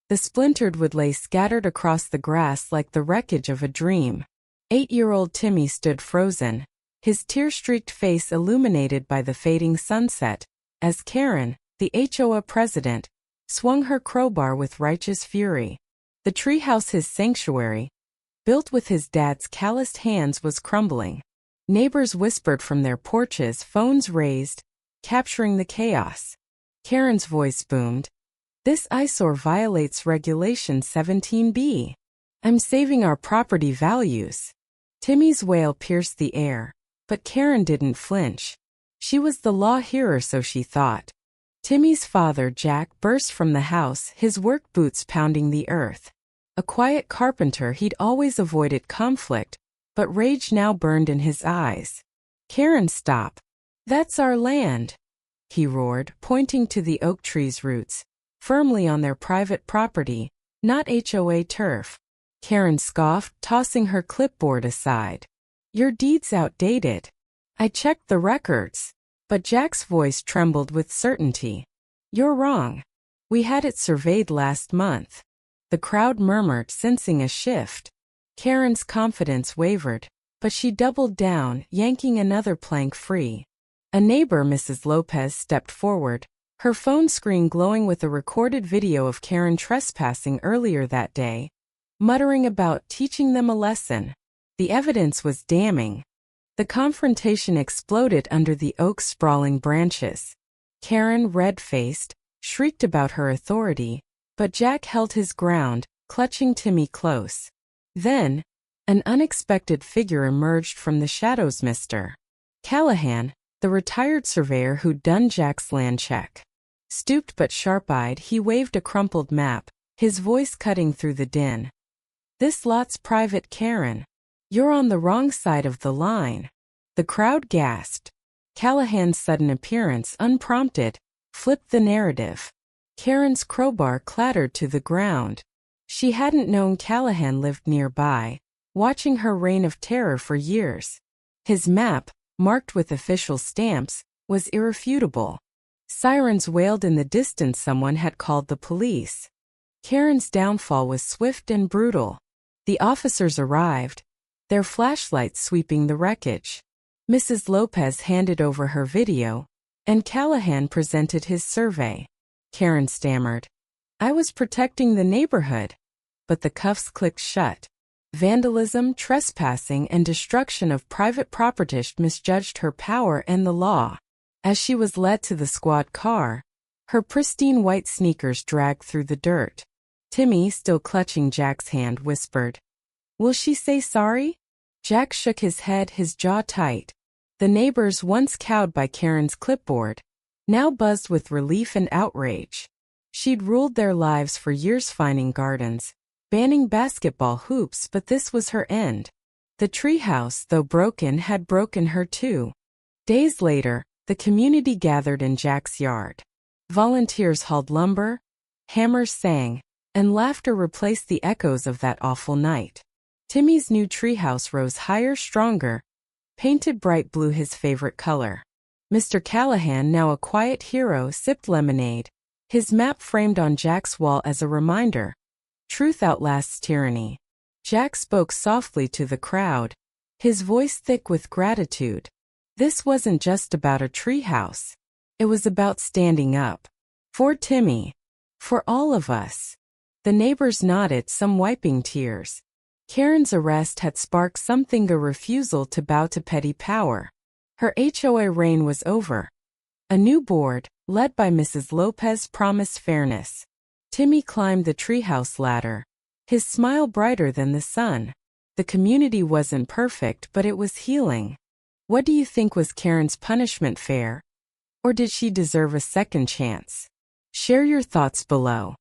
The splintered wood lay scattered across the grass like the wreckage of a dream. 8-year-old Timmy stood frozen, his tear-streaked face illuminated by the fading sunset, as Karen, the HOA president, swung her crowbar with righteous fury. The treehouse, his sanctuary, built with his dad's calloused hands, was crumbling. Neighbors whispered from their porches, phones raised, capturing the chaos. Karen's voice boomed. "This eyesore violates Regulation 17B. I'm saving our property values." Timmy's wail pierced the air, but Karen didn't flinch. She was the law hearer, so she thought. Timmy's father, Jack, burst from the house, his work boots pounding the earth. A quiet carpenter, he'd always avoided conflict, but rage now burned in his eyes. "Karen, stop. That's our land," he roared, pointing to the oak tree's roots, firmly on their private property, not HOA turf. Karen scoffed, tossing her clipboard aside. "Your deed's outdated. I checked the records." But Jack's voice trembled with certainty. "You're wrong. We had it surveyed last month." The crowd murmured, sensing a shift. Karen's confidence wavered, but she doubled down, yanking another plank free. A neighbor, Mrs. Lopez, stepped forward, her phone screen glowing with a recorded video of Karen trespassing earlier that day, muttering about teaching them a lesson. The evidence was damning. The confrontation exploded under the oak's sprawling branches. Karen, red-faced, shrieked about her authority, but Jack held his ground, clutching Timmy close. Then, an unexpected figure emerged from the shadows. Mr. Callahan, the retired surveyor who'd done Jack's land check. Stooped but sharp-eyed, he waved a crumpled map, his voice cutting through the din. "This lot's private, Karen. You're on the wrong side of the line." The crowd gasped. Callahan's sudden appearance, unprompted, flipped the narrative. Karen's crowbar clattered to the ground. She hadn't known Callahan lived nearby, watching her reign of terror for years. His map, marked with official stamps, was irrefutable. Sirens wailed in the distance. Someone had called the police. Karen's downfall was swift and brutal. The officers arrived, their flashlights sweeping the wreckage. Mrs. Lopez handed over her video, and Callahan presented his survey. Karen stammered, "I was protecting the neighborhood." But the cuffs clicked shut. Vandalism, trespassing, and destruction of private property misjudged her power and the law. As she was led to the squad car, her pristine white sneakers dragged through the dirt. Timmy, still clutching Jack's hand, whispered, "Will she say sorry?" Jack shook his head, his jaw tight. The neighbors, once cowed by Karen's clipboard, now buzzed with relief and outrage. She'd ruled their lives for years, fining gardens, banning basketball hoops, but this was her end. The treehouse, though broken, had broken her too. Days later, the community gathered in Jack's yard. Volunteers hauled lumber, hammers sang, and laughter replaced the echoes of that awful night. Timmy's new treehouse rose higher, stronger, painted bright blue, his favorite color. Mr. Callahan, now a quiet hero, sipped lemonade, his map framed on Jack's wall as a reminder. Truth outlasts tyranny. Jack spoke softly to the crowd, his voice thick with gratitude. This wasn't just about a treehouse. It was about standing up. For Timmy. For all of us. The neighbors nodded, some wiping tears. Karen's arrest had sparked something, a refusal to bow to petty power. Her HOA reign was over. A new board, led by Mrs. Lopez, promised fairness. Timmy climbed the treehouse ladder, his smile brighter than the sun. The community wasn't perfect, but it was healing. What do you think? Was Karen's punishment fair? Or did she deserve a second chance? Share your thoughts below.